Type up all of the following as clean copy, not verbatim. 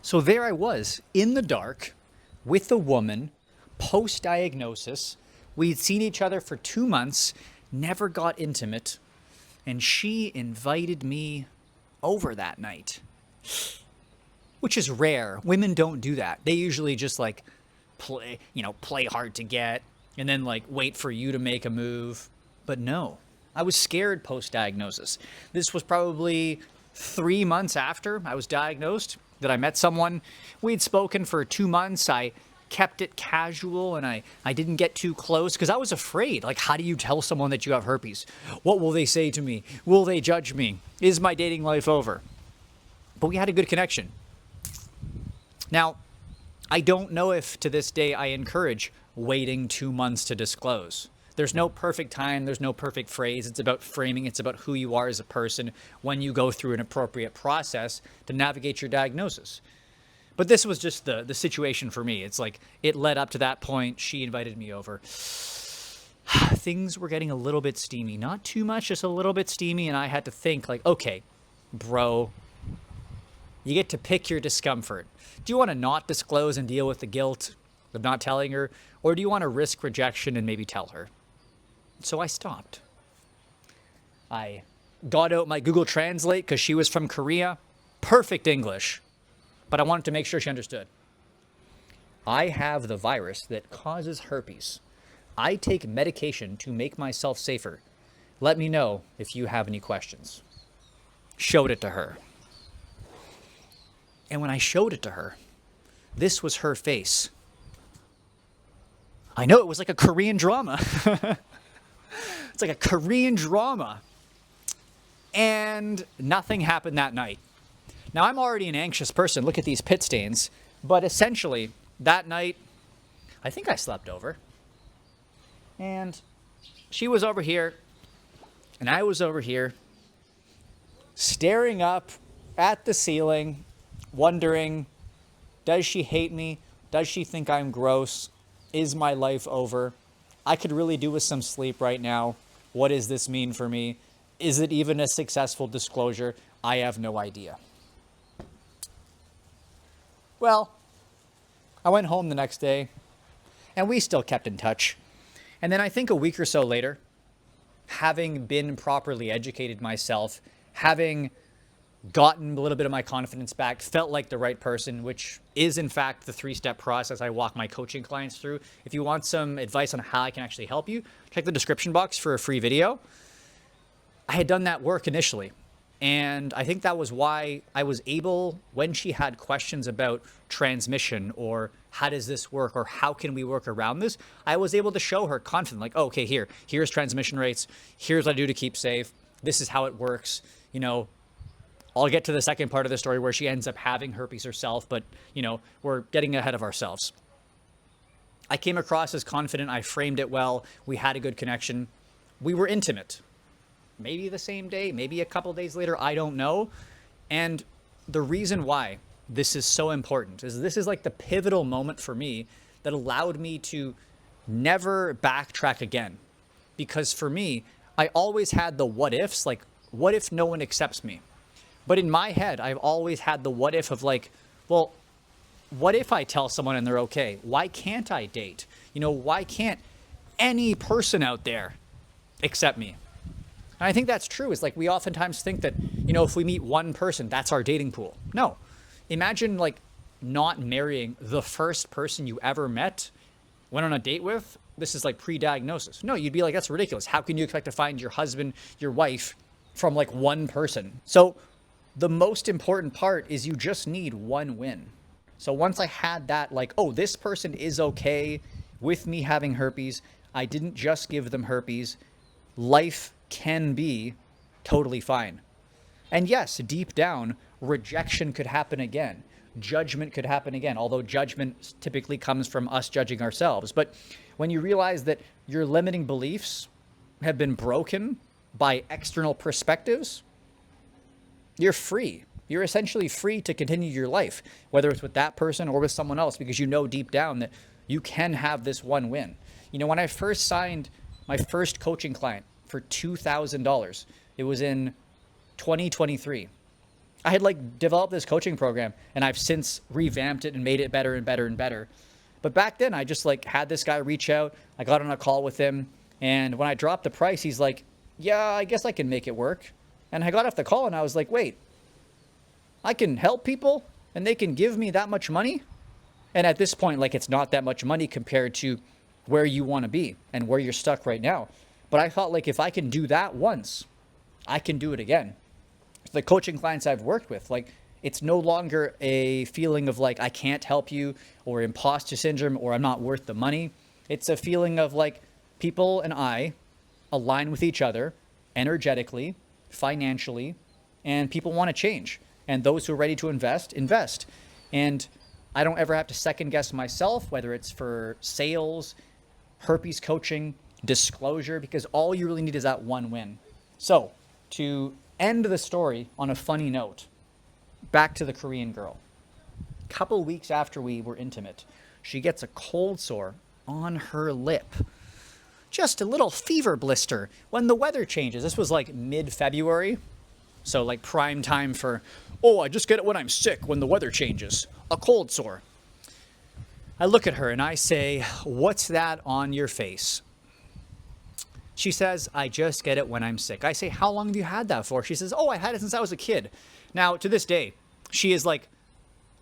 So there I was in the dark with a woman post-diagnosis. We'd seen each other for 2 months, never got intimate, and she invited me over that night, which is rare. Women don't do that. They usually just like play hard to get and then like wait for you to make a move. But no, I was scared post-diagnosis. This was probably 3 months after I was diagnosed that I met someone. We'd spoken for 2 months. I kept it casual and I didn't get too close because I was afraid. Like, how do you tell someone that you have herpes? What will they say to me? Will they judge me? Is my dating life over? But we had a good connection. Now, I don't know if to this day I encourage waiting 2 months to disclose. There's no perfect time. There's no perfect phrase. It's about framing. It's about who you are as a person when you go through an appropriate process to navigate your diagnosis. But this was just the situation for me. It's like it led up to that point. She invited me over. Things were getting a little bit steamy. Not too much, just a little bit steamy. And I had to think like, okay, bro, you get to pick your discomfort. Do you want to not disclose and deal with the guilt of not telling her? Or do you want to risk rejection and maybe tell her? So I stopped. I got out my Google Translate because she was from Korea. Perfect English. But I wanted to make sure she understood. I have the virus that causes herpes. I take medication to make myself safer. Let me know if you have any questions. Showed it to her. And when I showed it to her, this was her face. I know, it was like a Korean drama. It's like a Korean drama. And nothing happened that night. Now, I'm already an anxious person. Look at these pit stains. But essentially, that night, I think I slept over. And she was over here, and I was over here, staring up at the ceiling, wondering, does she hate me? Does she think I'm gross? Is my life over? I could really do with some sleep right now. What does this mean for me? Is it even a successful disclosure? I have no idea. Well, I went home the next day, and we still kept in touch. And then I think a week or so later, having been properly educated myself, having gotten a little bit of my confidence back, felt like the right person, which is in fact the 3-step process I walk my coaching clients through. If you want some advice on how I can actually help you, check the description box for a free video. I had done that work initially. And I think that was why I was able, when she had questions about transmission or how does this work or how can we work around this, I was able to show her confident, like, oh, okay, here's transmission rates. Here's what I do to keep safe. This is how it works. You know, I'll get to the second part of the story where she ends up having herpes herself, but, you know, we're getting ahead of ourselves. I came across as confident. I framed it well. We had a good connection. We were intimate. Maybe the same day, maybe a couple days later, I don't know. And the reason why this is so important is this is like the pivotal moment for me that allowed me to never backtrack again. Because for me, I always had the what ifs, like, what if no one accepts me? But in my head, I've always had the what if of like, well, what if I tell someone and they're okay? Why can't I date? You know, why can't any person out there accept me? And I think that's true. It's like we oftentimes think that, you know, if we meet one person, that's our dating pool. No. Imagine like not marrying the first person you ever met, went on a date with. This is like pre-diagnosis. No, you'd be like, that's ridiculous. How can you expect to find your husband, your wife from like one person? So the most important part is you just need one win. So once I had that, like, oh, this person is okay with me having herpes. I didn't just give them herpes. Life can be totally fine. And yes, deep down, rejection could happen again. Judgment could happen again, although judgment typically comes from us judging ourselves. But when you realize that your limiting beliefs have been broken by external perspectives, you're free. You're essentially free to continue your life, whether it's with that person or with someone else, because you know deep down that you can have this one win. You know, when I first signed my first coaching client for $2,000, it was in 2023. I had like developed this coaching program, and I've since revamped it and made it better and better and better. But back then I just like had this guy reach out. I got on a call with him, and when I dropped the price, he's like, yeah, I guess I can make it work. And I got off the call and I was like, wait, I can help people and they can give me that much money? And at this point, like, it's not that much money compared to where you want to be and where you're stuck right now. But I thought, like, if I can do that once, I can do it again. The coaching clients I've worked with, like, it's no longer a feeling of like, I can't help you, or imposter syndrome, or I'm not worth the money. It's a feeling of like, people and I align with each other energetically, financially, and people want to change. And those who are ready to invest, invest. And I don't ever have to second guess myself, whether it's for sales, herpes coaching, disclosure, because all you really need is that one win. So to end the story on a funny note, back to the Korean girl. A couple weeks after we were intimate, she gets a cold sore on her lip. Just a little fever blister when the weather changes. This was like mid-February. So like prime time for, oh, I just get it when I'm sick, when the weather changes. A cold sore. I look at her and I say, what's that on your face? She says, I just get it when I'm sick. I say, how long have you had that for? She says, oh, I had it since I was a kid. Now, to this day, she is like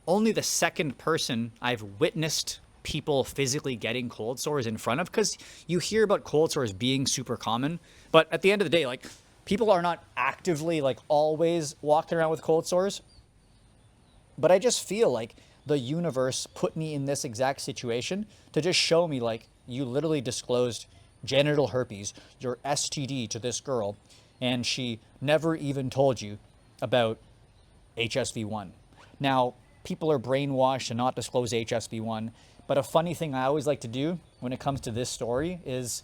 only the second person I've witnessed people physically getting cold sores in front of, because you hear about cold sores being super common. But at the end of the day, like, people are not actively like always walking around with cold sores. But I just feel like the universe put me in this exact situation to just show me, like, you literally disclosed genital herpes, your STD, to this girl, and she never even told you about HSV1. Now, people are brainwashed to not disclose HSV1, but a funny thing I always like to do when it comes to this story is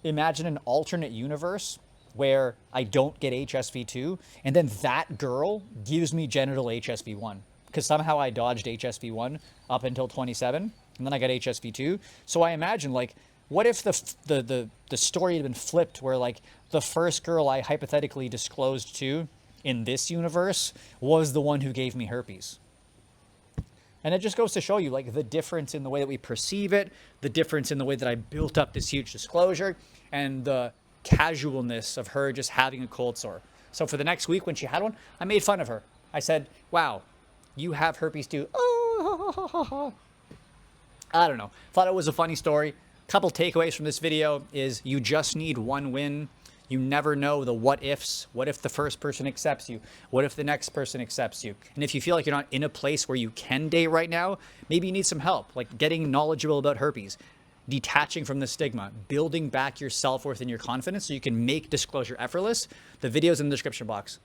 imagine an alternate universe where I don't get HSV2, and then that girl gives me genital HSV1, because somehow I dodged HSV1 up until 27, and then I got HSV2. So I imagine, like, what if the story had been flipped, where like the first girl I hypothetically disclosed to in this universe was the one who gave me herpes? And it just goes to show you, like, the difference in the way that we perceive it, the difference in the way that I built up this huge disclosure, and the casualness of her just having a cold sore. So for the next week when she had one, I made fun of her. I said, wow, you have herpes too. Oh, I don't know. Thought it was a funny story. Couple takeaways from this video is you just need one win. You never know the what ifs. What if the first person accepts you? What if the next person accepts you? And if you feel like you're not in a place where you can date right now, maybe you need some help, like getting knowledgeable about herpes, detaching from the stigma, building back your self-worth and your confidence so you can make disclosure effortless. The video's in the description box.